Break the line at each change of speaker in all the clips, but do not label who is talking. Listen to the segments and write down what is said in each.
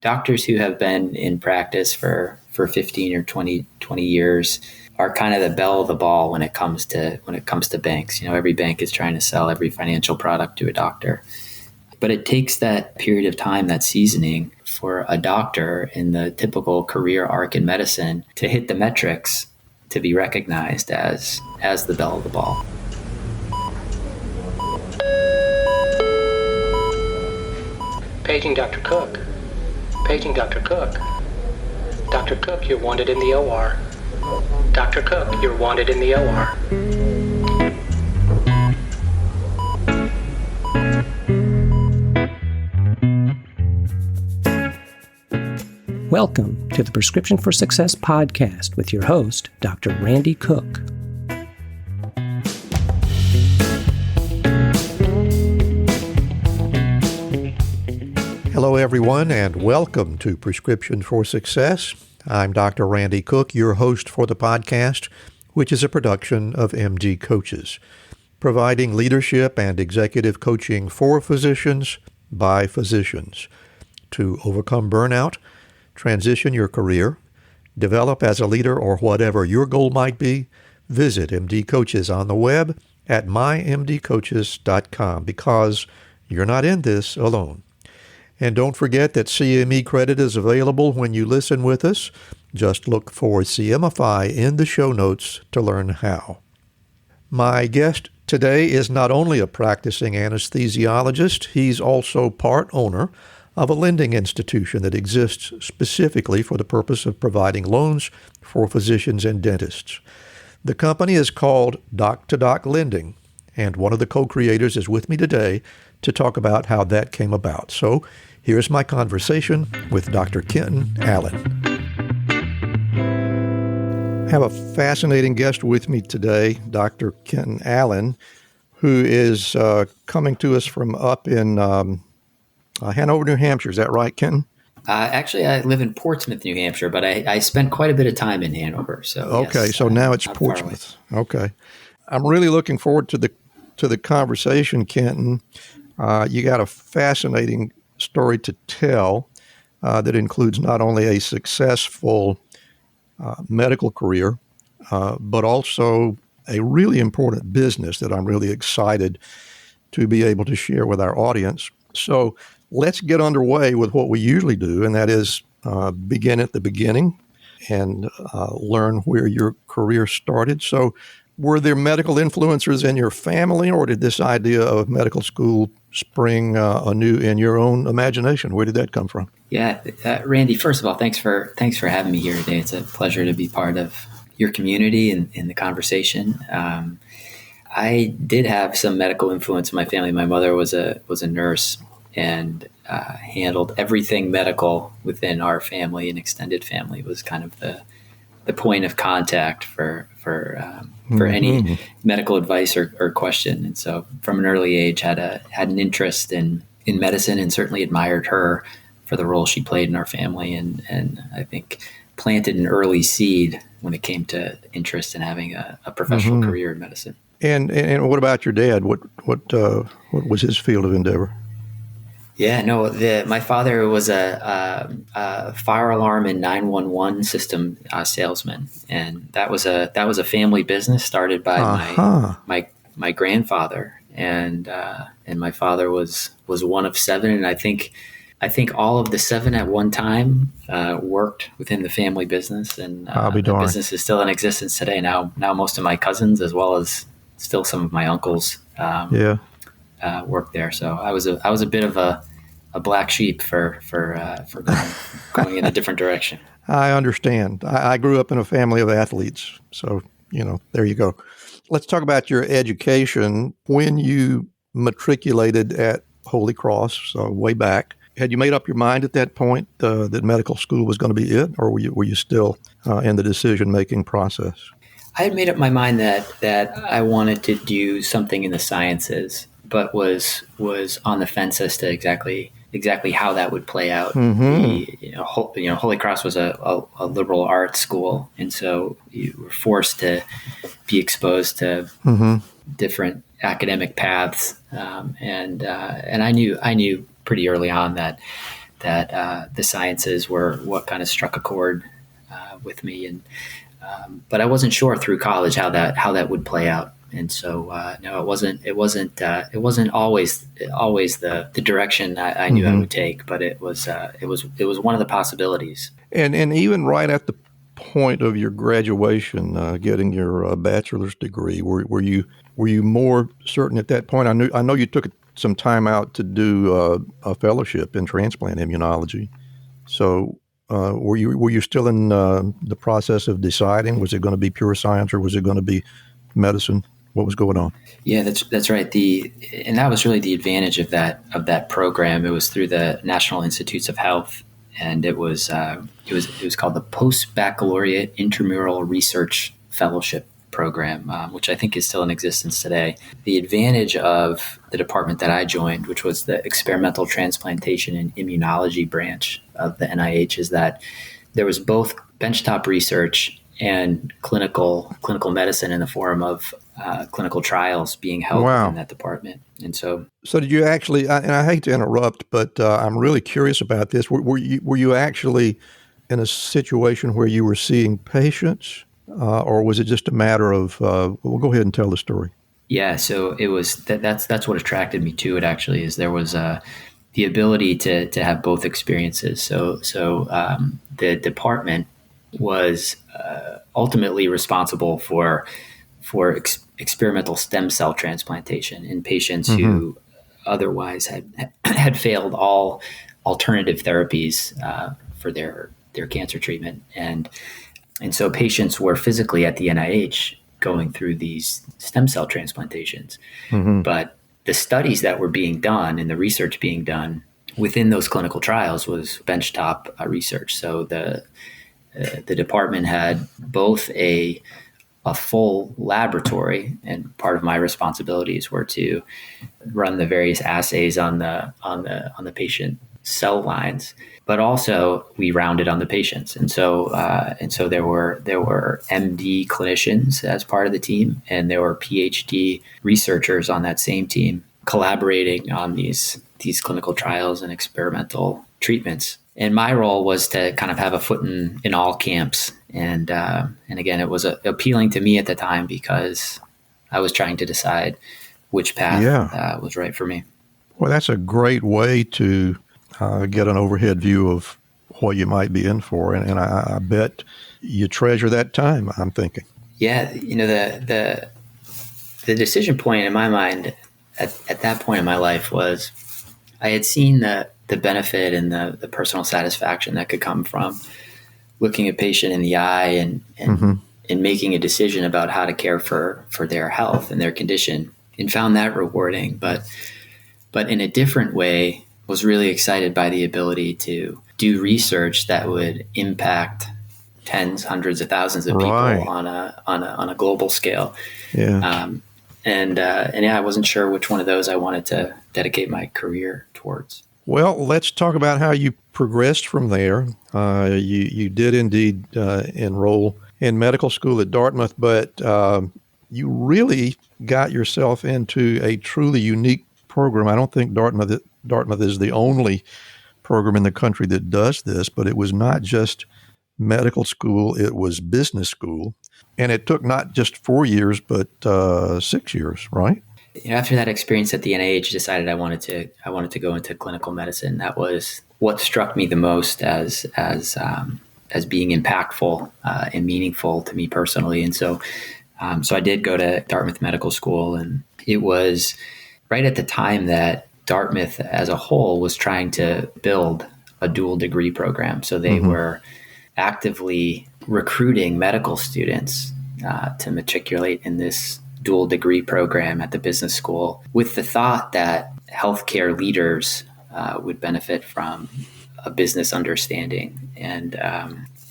doctors who have been in practice for 15 or 20 years are kind of the belle of the ball when it comes to banks. Every bank is trying to sell every financial product to a doctor. But it takes that period of time, that seasoning, for a doctor in the typical career arc in medicine to hit the metrics to be recognized as the belle of the ball.
Paging Dr. Cook. Paging Dr. Cook. Dr. Cook, you're wanted in the OR. Dr. Cook, you're wanted in the OR.
Welcome to the Prescription for Success podcast with your host, Dr. Randy Cook.
Hello, everyone, and welcome to Prescription for Success. I'm Dr. Randy Cook, your host for the podcast, which is a production of MD Coaches, providing leadership and executive coaching for physicians by physicians to overcome burnout, transition your career, develop as a leader, or whatever your goal might be. Visit MD Coaches on the web at mymdcoaches.com because you're not in this alone. And don't forget that CME credit is available when you listen with us. Just look for CMify in the show notes to learn how. My guest today is not only a practicing anesthesiologist, he's also part owner of a lending institution that exists specifically for the purpose of providing loans for physicians and dentists. The company is called Doc2Doc Lending, and one of the co-creators is with me today to talk about how that came about. So here's my conversation with Dr. Kenton Allen. I have a fascinating guest with me today, Dr. Kenton Allen, who is coming to us from up in Hanover, New Hampshire. Is that right, Kenton?
Actually, I live in Portsmouth, New Hampshire, but I spent quite a bit of time in Hanover. So
okay,
yes,
so now it's Portsmouth. Okay, I'm really looking forward to the conversation, Kenton. You got a fascinating story to tell that includes not only a successful medical career, but also a really important business that I'm really excited to be able to share with our audience. So let's get underway with what we usually do, and that is begin at the beginning and learn where your career started. So were there medical influencers in your family, or did this idea of medical school spring anew in your own imagination? Where did that come from?
Yeah, Randy, first of all, thanks for having me here today. It's a pleasure to be part of your community and in the conversation. I did have some medical influence in my family. My mother was a nurse and handled everything medical within our family and extended family. Was kind of the point of contact for any medical advice or question. And so from an early age had an interest in medicine, and certainly admired her for the role she played in our family, and I think planted an early seed when it came to interest in having a professional career in medicine. And
what about your dad? What was his field of endeavor?
Yeah, no, my father was a fire alarm and 911 system salesman, and that was a family business started by my grandfather, and my father was one of seven, and I think all of the seven at one time worked within the family business, and the business is still in existence today. Now most of my cousins, as well as still some of my uncles, work there. So I was a bit of a black sheep for going in a different direction.
I understand. I grew up in a family of athletes, so there you go. Let's talk about your education. When you matriculated at Holy Cross, so way back, had you made up your mind at that point that medical school was going to be it, or were you still in the decision-making process?
I had made up my mind that I wanted to do something in the sciences, but was on the fence as to exactly how that would play out. Holy Cross was a liberal arts school, and so you were forced to be exposed to different academic paths, and I knew pretty early on that that the sciences were what kind of struck a chord with me, and but I wasn't sure through college how that would play out. And so no, it wasn't always the direction I knew I would take, but it was one of the possibilities.
And even right at the point of your graduation, getting your bachelor's degree, were you more certain at that point? I know you took some time out to do a fellowship in transplant immunology. So were you still in the process of deciding? Was it going to be pure science or was it going to be medicine? What was going on?
Yeah, that's right. And that was really the advantage of that program. It was through the National Institutes of Health, and it was called the Post-Baccalaureate Intramural Research Fellowship Program, which I think is still in existence today. The advantage of the department that I joined, which was the Experimental Transplantation and Immunology branch of the NIH, is that there was both benchtop research and clinical medicine in the form of clinical trials being held in that department. And so
did you actually? And I hate to interrupt, but I'm really curious about this. Were you actually in a situation where you were seeing patients, or was it just a matter of? Well, go ahead and tell the story.
Yeah, so it was that's what attracted me to it. Actually, is there was the ability to have both experiences. So the department was ultimately responsible for experimental stem cell transplantation in patients who otherwise had failed all alternative therapies for their cancer treatment, and so patients were physically at the NIH going through these stem cell transplantations, but the studies that were being done and the research being done within those clinical trials was benchtop research. So the department had both a full laboratory, and part of my responsibilities were to run the various assays on the patient cell lines, but also we rounded on the patients, and so there were MD clinicians as part of the team, and there were PhD researchers on that same team collaborating on these clinical trials and experimental treatments. And my role was to kind of have a foot in all camps. And again, it was appealing to me at the time because I was trying to decide which path was right for me.
Well, that's a great way to get an overhead view of what you might be in for. And I bet you treasure that time, I'm thinking.
Yeah. The decision point in my mind at that point in my life was I had seen the benefit and the personal satisfaction that could come from looking a patient in the eye and making a decision about how to care for their health and their condition, and found that rewarding. But in a different way, was really excited by the ability to do research that would impact tens, hundreds of thousands of people on a global scale.
Yeah.
I wasn't sure which one of those I wanted to dedicate my career towards.
Well, let's talk about how you progressed from there. You did indeed enroll in medical school at Dartmouth, but you really got yourself into a truly unique program. I don't think Dartmouth is the only program in the country that does this, but it was not just medical school, it was business school. And it took not just 4 years, but 6 years, right?
After that experience at the NIH, decided I wanted to go into clinical medicine. That was what struck me the most as being impactful and meaningful to me personally. And so I did go to Dartmouth Medical School, and it was right at the time that Dartmouth as a whole was trying to build a dual degree program. So they were actively recruiting medical students to matriculate in this dual degree program at the business school, with the thought that healthcare leaders would benefit from a business understanding. And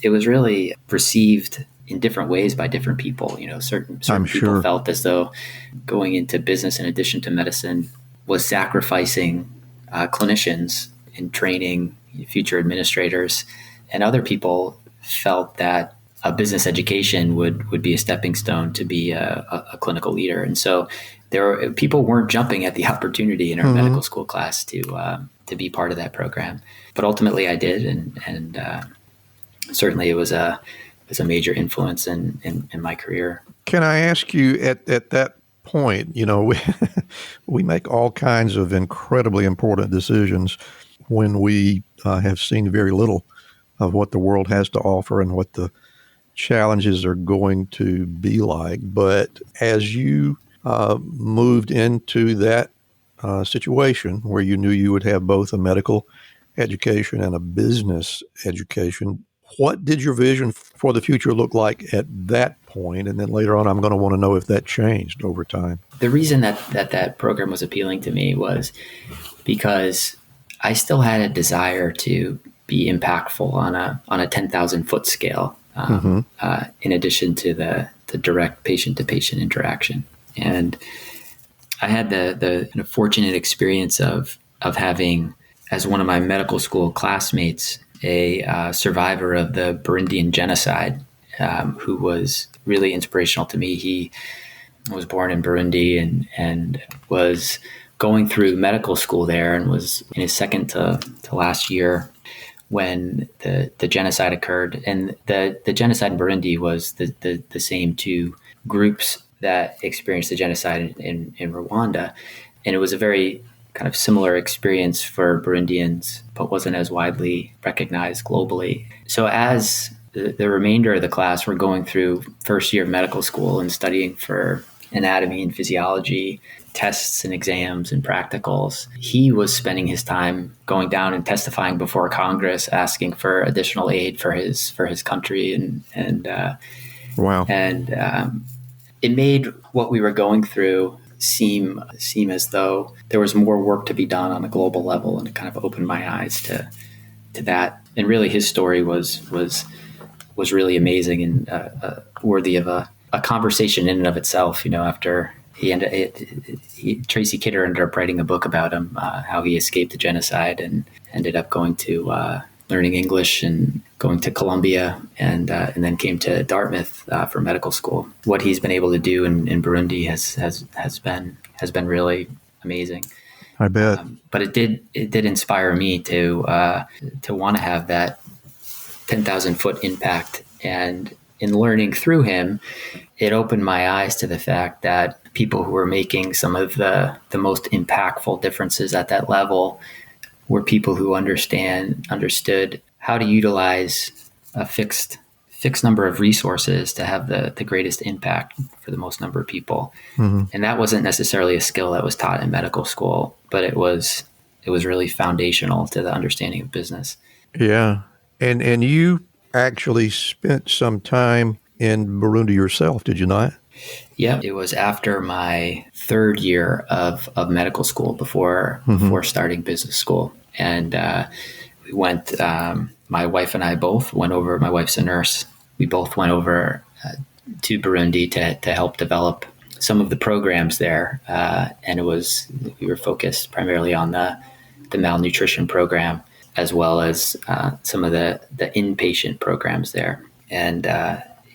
it was really received in different ways by different people. Certain people felt as though going into business in addition to medicine was sacrificing clinicians in training future administrators. And other people felt that a business education would be a stepping stone to be a clinical leader. And so people weren't jumping at the opportunity in our medical school class to be part of that program. But ultimately I did. And certainly it was a major influence in my career.
Can I ask you at that point, we make all kinds of incredibly important decisions when we have seen very little of what the world has to offer and what the challenges are going to be like. But as you moved into that situation where you knew you would have both a medical education and a business education, what did your vision for the future look like at that point? And then later on, I'm going to want to know if that changed over time.
The reason that program was appealing to me was because I still had a desire to be impactful on a 10,000 foot scale, in addition to the direct patient-to-patient interaction. And I had the fortunate experience of having, as one of my medical school classmates, a survivor of the Burundian genocide, who was really inspirational to me. He was born in Burundi and was going through medical school there and was in his second to last year when the genocide occurred. And the genocide in Burundi was the same two groups that experienced the genocide in Rwanda. And it was a very kind of similar experience for Burundians, but wasn't as widely recognized globally. So as the remainder of the class were going through first year of medical school and studying for anatomy and physiology, tests and exams and practicals, he was spending his time going down and testifying before Congress, asking for additional aid for his country, and
wow.
And it made what we were going through seem as though there was more work to be done on a global level, and it kind of opened my eyes to that. And really, his story was really amazing and worthy of a conversation in and of itself. After Tracy Kidder ended up writing a book about him, how he escaped the genocide and ended up going to learning English and going to Columbia and then came to Dartmouth for medical school. What he's been able to do in Burundi has been really amazing.
I bet.
But it did inspire me to want to have that 10,000 foot impact. And in learning through him, it opened my eyes to the fact that people who were making some of the most impactful differences at that level were people who understood how to utilize a fixed number of resources to have the greatest impact for the most number of people. Mm-hmm. And that wasn't necessarily a skill that was taught in medical school, but it was really foundational to the understanding of business.
Yeah. And you actually spent some time in Burundi yourself, did you not?
Yeah, it was after my third year of medical school before starting business school. And we went, my wife and I both went over, my wife's a nurse. We both went over to Burundi to help develop some of the programs there. And we were focused primarily on the malnutrition program, as well as some of the inpatient programs there. And,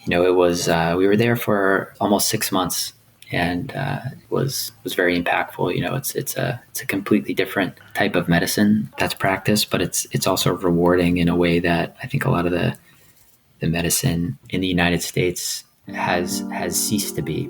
it was, we were there for almost 6 months, and it was very impactful. It's a completely different type of medicine that's practiced, but it's also rewarding in a way that I think a lot of the medicine in the United States has ceased to be.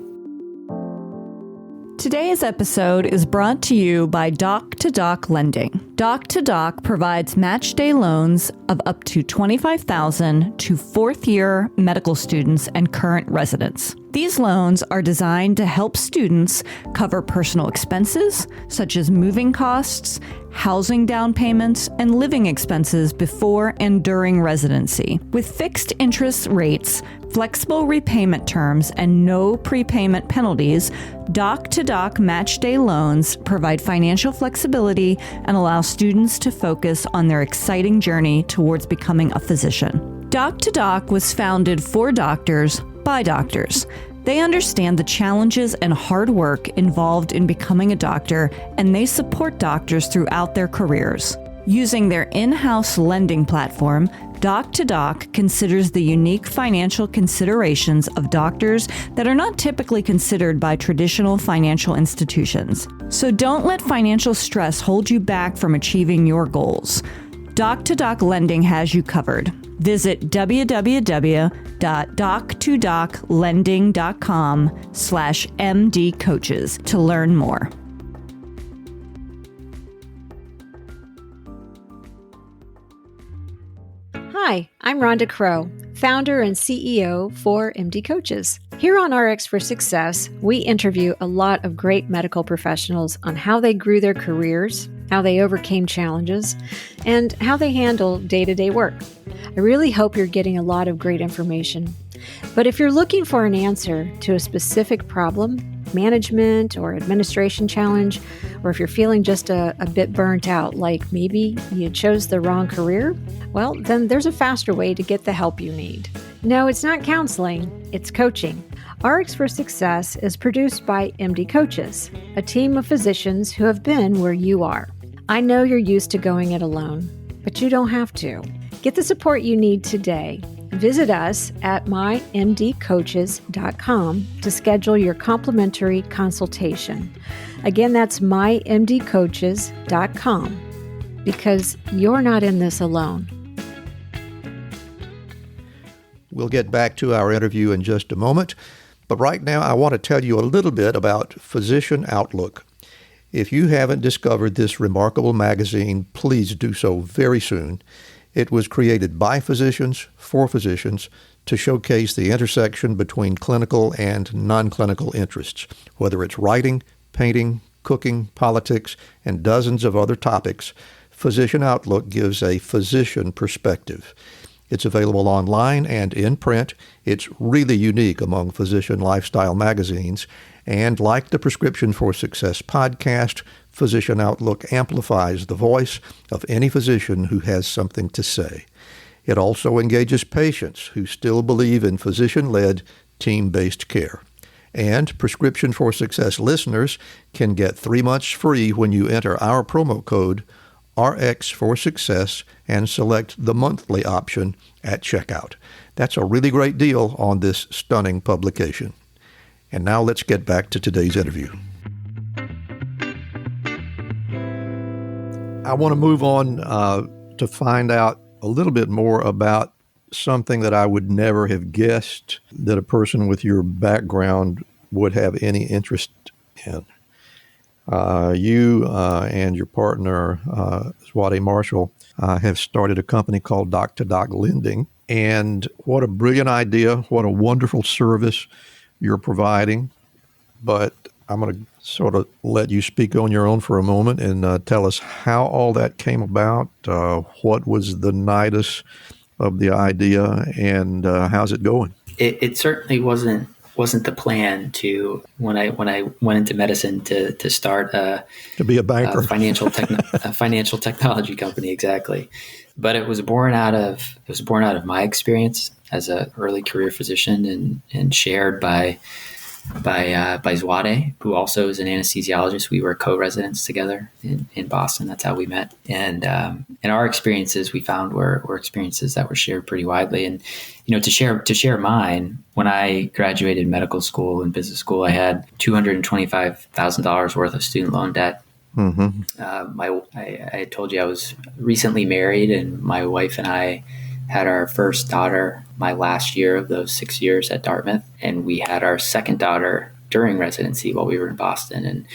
Today's episode is brought to you by Doc2Doc Lending. Doc2Doc provides match day loans of up to $25,000 to fourth-year medical students and current residents. These loans are designed to help students cover personal expenses, such as moving costs, housing down payments, and living expenses before and during residency. With fixed interest rates, flexible repayment terms, and no prepayment penalties, Doc2Doc Match Day loans provide financial flexibility and allow students to focus on their exciting journey towards becoming a physician. Doc2Doc was founded for doctors by doctors. They understand the challenges and hard work involved in becoming a doctor, and they support doctors throughout their careers. Using their in-house lending platform, Doc2Doc considers the unique financial considerations of doctors that are not typically considered by traditional financial institutions. So don't let financial stress hold you back from achieving your goals. Doc2Doc Lending has you covered. Visit www.doc2doclending.com/MDcoaches to learn more.
Hi, I'm Rhonda Crow, founder and CEO for MD Coaches. Here on RX for Success, we interview a lot of great medical professionals on how they grew their careers, how they overcame challenges, and how they handle day-to-day work. I really hope you're getting a lot of great information. But if you're looking for an answer to a specific problem, management or administration challenge, or if you're feeling just a bit burnt out, like maybe you chose the wrong career, well, then there's a faster way to get the help you need. No, it's not counseling, it's coaching. RX for Success is produced by MD Coaches, a team of physicians who have been where you are. I know you're used to going it alone, but you don't have to. Get the support you need today. Visit us at mymdcoaches.com to schedule your complimentary consultation. Again, that's mymdcoaches.com, because you're not in this alone.
We'll get back to our interview in just a moment, but right now I want to tell you a little bit about Physician Outlook. If you haven't discovered this remarkable magazine, please do so very soon. It was created by physicians, for physicians, to showcase the intersection between clinical and non-clinical interests. Whether it's writing, painting, cooking, politics, and dozens of other topics, Physician Outlook gives a physician perspective. It's available online and in print. It's really unique among physician lifestyle magazines. And like the Prescription for Success podcast, Physician Outlook amplifies the voice of any physician who has something to say. It also engages patients who still believe in physician-led, team-based care. And Prescription for Success listeners can get 3 months free when you enter our promo code RX for Success and select the monthly option at checkout. That's a really great deal on this stunning publication. And now let's get back to today's interview. I want to move on to find out a little bit more about something that I would never have guessed that a person with your background would have any interest in. You and your partner, Swati Marshall, have started a company called Doc2Doc Lending. And what a brilliant idea, what a wonderful service you're providing. But I'm going to sort of let you speak on your own for a moment and tell us how all that came about, what was the nidus of the idea, and how's it going?
It certainly wasn't the plan to when I went into medicine to start to
be a banker,
a financial technology company, exactly. But it was born out of my experience as an early career physician and shared by Swati, who also is an anesthesiologist. We were co-residents together in Boston. That's how we met. And our experiences we found were experiences that were shared pretty widely. And, to share mine, when I graduated medical school and business school, I had $225,000 worth of student loan debt. Mm-hmm. I told you I was recently married, and my wife and I had our first daughter my last year of those 6 years at Dartmouth, and we had our second daughter during residency while we were in Boston. And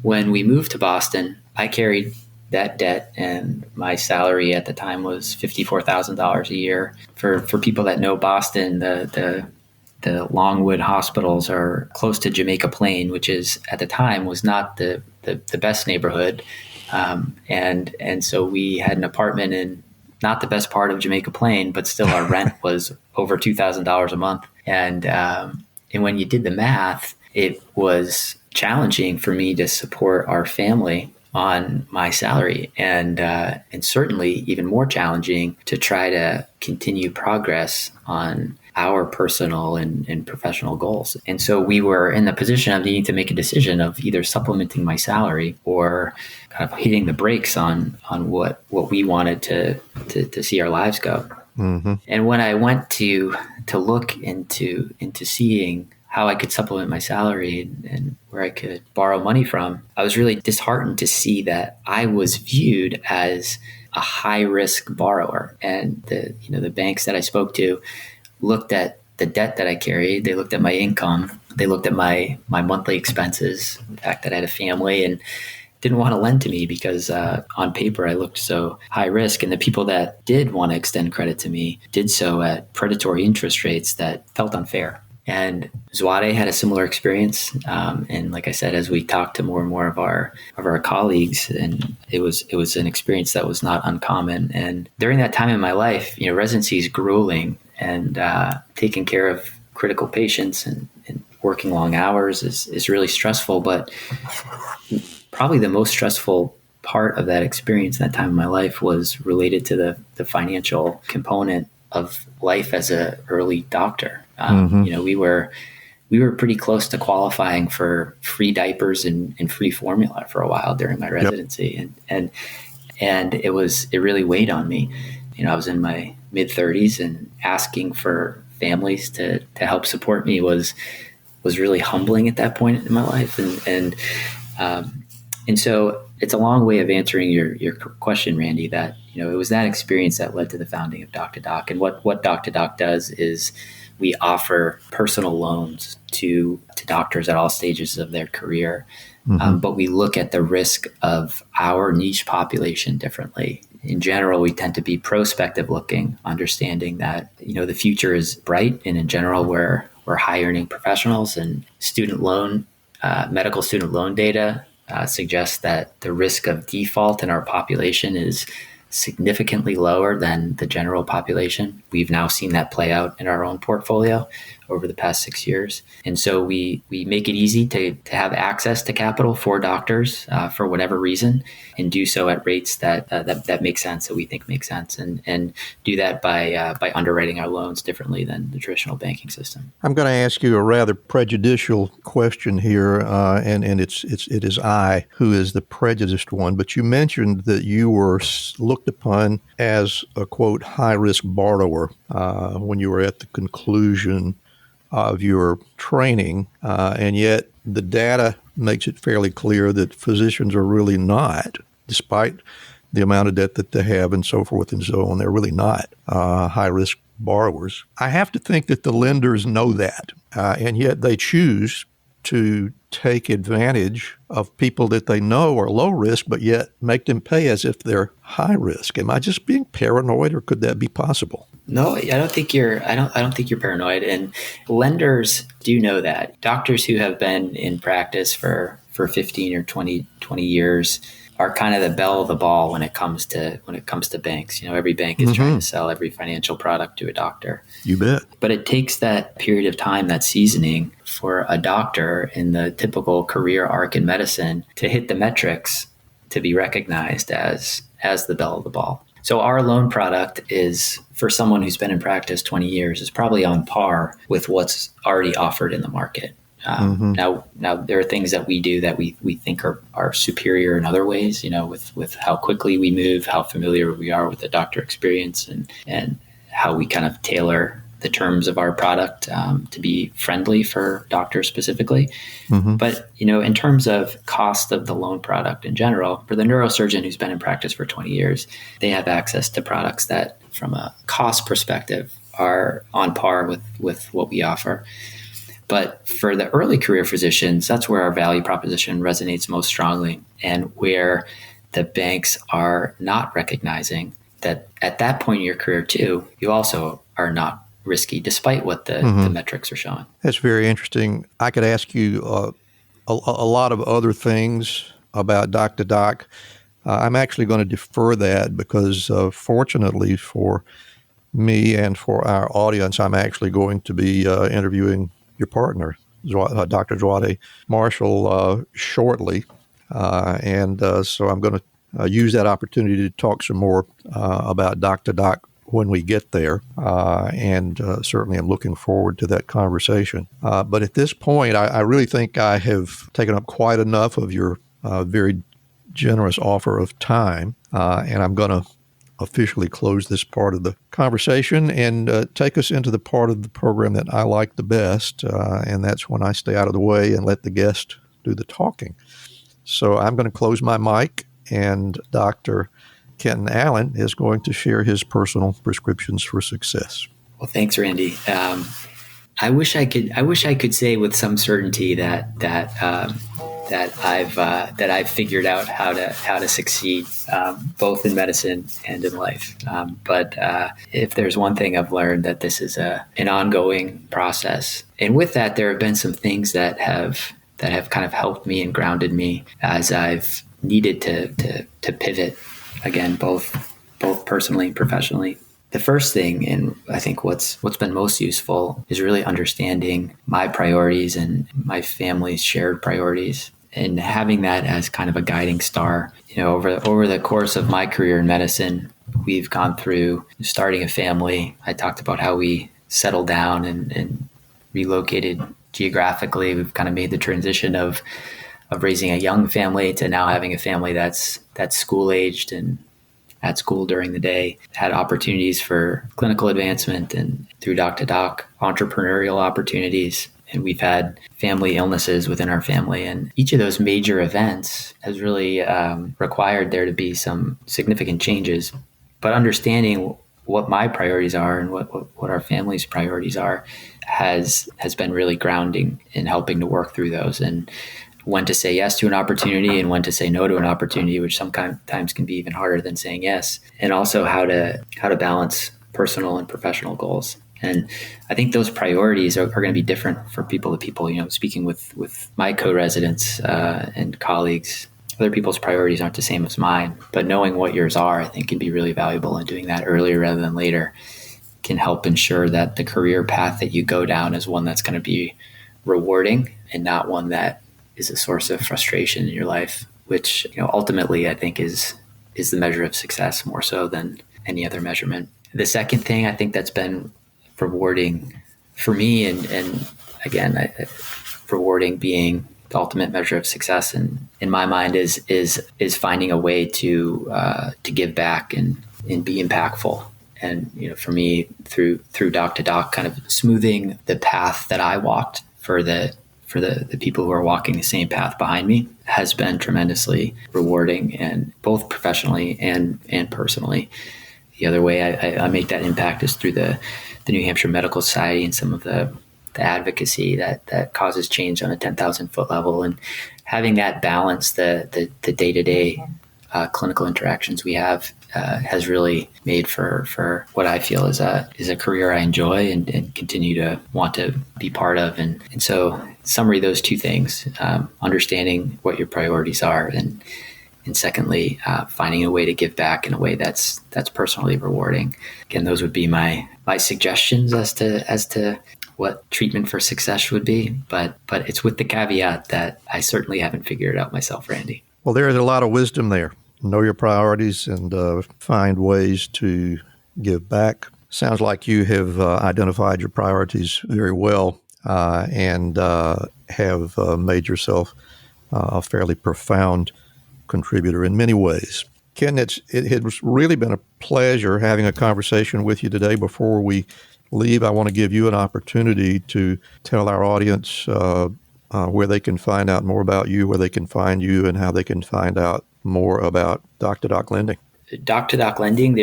when we moved to Boston, I carried that debt, and my salary at the time was $54,000 a year. For people that know Boston, the Longwood hospitals are close to Jamaica Plain, which is at the time was not the best neighborhood, and so we had an apartment in not the best part of Jamaica Plain, but still our rent was over $2,000 a month. And when you did the math, it was challenging for me to support our family on my salary, and certainly even more challenging to try to continue progress on our personal and professional goals. And so we were in the position of needing to make a decision of either supplementing my salary or kind of hitting the brakes on what we wanted to see our lives go. Mm-hmm. And when I went to look into seeing how I could supplement my salary and where I could borrow money from, I was really disheartened to see that I was viewed as a high risk borrower. And the banks that I spoke to looked at the debt that I carried. They looked at my income. They looked at my monthly expenses, the fact that I had a family, and didn't want to lend to me because on paper I looked so high risk. And the people that did want to extend credit to me did so at predatory interest rates that felt unfair. And Zwade had a similar experience. And like I said, as we talked to more and more of our colleagues, and it was an experience that was not uncommon. And during that time in my life, residency is grueling, and taking care of critical patients and working long hours is really stressful. But probably the most stressful part of that experience, that time in my life, was related to the financial component of life as an early doctor. We were pretty close to qualifying for free diapers and free formula for a while during my residency. Yep. And it really weighed on me. I was in my mid 30s, and asking for families to help support me was really humbling at that point in my life. And so it's a long way of answering your question, Randy, that, it was that experience that led to the founding of Doc2Doc. And what Doc2Doc does is we offer personal loans to doctors at all stages of their career. Mm-hmm. But we look at the risk of our niche population differently. In general, we tend to be prospective looking, understanding that, the future is bright. And in general, we're high earning professionals, and medical student loan data suggests that the risk of default in our population is significantly lower than the general population. We've now seen that play out in our own portfolio over the past 6 years. And so we make it easy to have access to capital for doctors for whatever reason, and do so at rates that make sense, that we think make sense, and do that by underwriting our loans differently than the traditional banking system.
I'm going to ask you a rather prejudicial question here, and it is I who is the prejudiced one, but you mentioned that you were looked upon as a, quote, high-risk borrower when you were at the conclusion of your training, and yet the data makes it fairly clear that physicians are really not, despite the amount of debt that they have and so forth and so on. They're really not high-risk borrowers. I have to think that the lenders know that, and yet they choose to take advantage of people that they know are low risk, but yet make them pay as if they're high risk. Am I just being paranoid, or could that be possible?
No, I don't think you're paranoid. And lenders do know that. Doctors who have been in practice for 15 or 20 years are kind of the belle of the ball when it comes to banks. Every bank is trying to sell every financial product to a doctor.
You bet.
But it takes that period of time, that seasoning, for a doctor in the typical career arc in medicine to hit the metrics to be recognized as the belle of the ball. So our loan product is, for someone who's been in practice 20 years, is probably on par with what's already offered in the market. Now there are things that we do that we think are superior in other ways, with how quickly we move, how familiar we are with the doctor experience, and how we kind of tailor the terms of our product to be friendly for doctors specifically. But, in terms of cost of the loan product in general, for the neurosurgeon who's been in practice for 20 years, they have access to products that, from a cost perspective, are on par with what we offer. But for the early career physicians, that's where our value proposition resonates most strongly, and where the banks are not recognizing that at that point in your career too, you also are not risky, despite what the metrics are showing.
That's very interesting. I could ask you a lot of other things about Doc2Doc. I'm actually going to defer that because fortunately for me and for our audience, I'm actually going to be interviewing your partner, Dr. Zwade Marshall, shortly. And so I'm going to use that opportunity to talk some more about Doc2Doc when we get there, and certainly I'm looking forward to that conversation. But at this point, I really think I have taken up quite enough of your very generous offer of time, and I'm going to officially close this part of the conversation and take us into the part of the program that I like the best, and that's when I stay out of the way and let the guest do the talking. So I'm going to close my mic, and Dr. Kenton Allen is going to share his personal prescriptions for success.
Well, thanks, Randy. I wish I could say with some certainty that I've figured out how to succeed both in medicine and in life. But if there's one thing I've learned, that this is an ongoing process. And with that, there have been some things that have kind of helped me and grounded me as I've needed to pivot again, both personally and professionally. The first thing, and I think what's been most useful, is really understanding my priorities and my family's shared priorities, and having that as kind of a guiding star. Over the course of my career in medicine, we've gone through starting a family. I talked about how we settled down and relocated geographically. We've kind of made the transition of raising a young family to now having a family that's school aged and at school during the day, had opportunities for clinical advancement and through Doc2Doc, entrepreneurial opportunities. And we've had family illnesses within our family. And each of those major events has really required there to be some significant changes. But understanding what my priorities are and what our family's priorities are has been really grounding in helping to work through those, and when to say yes to an opportunity and when to say no to an opportunity, which sometimes can be even harder than saying yes, and also how to balance personal and professional goals. And I think those priorities are going to be different for people to people. Speaking with my co-residents and colleagues, other people's priorities aren't the same as mine, but knowing what yours are, I think, can be really valuable, and doing that earlier rather than later can help ensure that the career path that you go down is one that's going to be rewarding and not one that is a source of frustration in your life, which ultimately I think is the measure of success more so than any other measurement. The second thing I think that's been rewarding for me, and again, rewarding being the ultimate measure of success in my mind is finding a way to give back and be impactful. And for me, through Doc2Doc, kind of smoothing the path that I walked for the people who are walking the same path behind me has been tremendously rewarding, and both professionally and personally. The other way I make that impact is through the New Hampshire Medical Society and some of the advocacy that causes change on a 10,000 foot level, and having that balance the day-to-day clinical interactions we have has really made for what I feel is a career I enjoy and continue to want to be part of. And so, summary, those two things: understanding what your priorities are, and secondly, finding a way to give back in a way that's personally rewarding. Again, those would be my suggestions as to what treatment for success would be, but it's with the caveat that I certainly haven't figured it out myself, Randy.
Well, there is a lot of wisdom there. Know your priorities and find ways to give back. Sounds like you have identified your priorities very well and have made yourself a fairly profound contributor in many ways. Ken, it has really been a pleasure having a conversation with you today. Before we leave, I want to give you an opportunity to tell our audience where they can find out more about you, where they can find you, and how they can find out more about Doc2Doc Lending.
Doc2Doc Lending.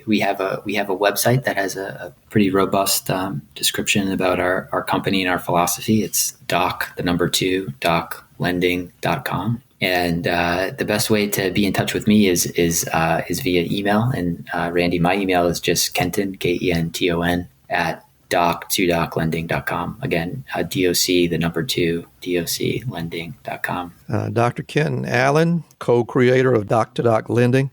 We have a website that has a pretty robust description about our company and our philosophy. It's DocLending.com. And the best way to be in touch with me is via email. And Randy, my email is just Kenton, Kenton, at Doc2DocLending.com. Again, DOC, the number 2, DOCLending.com.
Dr. Kenton Allen, co-creator of Doc2Doc Lending.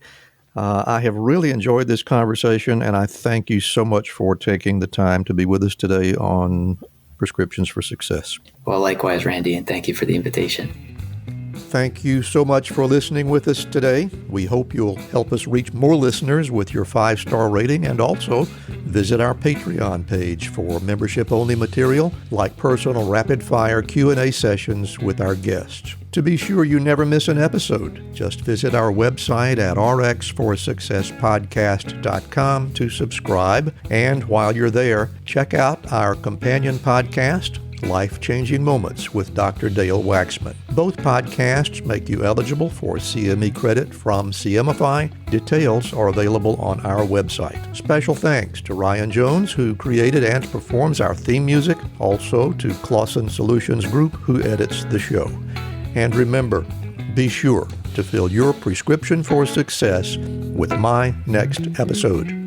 I have really enjoyed this conversation, and I thank you so much for taking the time to be with us today on Prescriptions for Success.
Well, likewise, Randy, and thank you for the invitation.
thank you so much for listening with us today. We hope you'll help us reach more listeners with your 5-star rating, and also visit our Patreon page for membership-only material like personal rapid-fire Q&A sessions with our guests. To be sure you never miss an episode, just visit our website at rxforsuccesspodcast.com to subscribe. And while you're there, check out our companion podcast, Life-Changing Moments with Dr. Dale Waxman. Both podcasts make you eligible for CME credit from CMify. Details are available on our website. Special thanks to Ryan Jones, who created and performs our theme music, also to Clausen Solutions Group, who edits the show. And remember, be sure to fill your prescription for success with my next episode.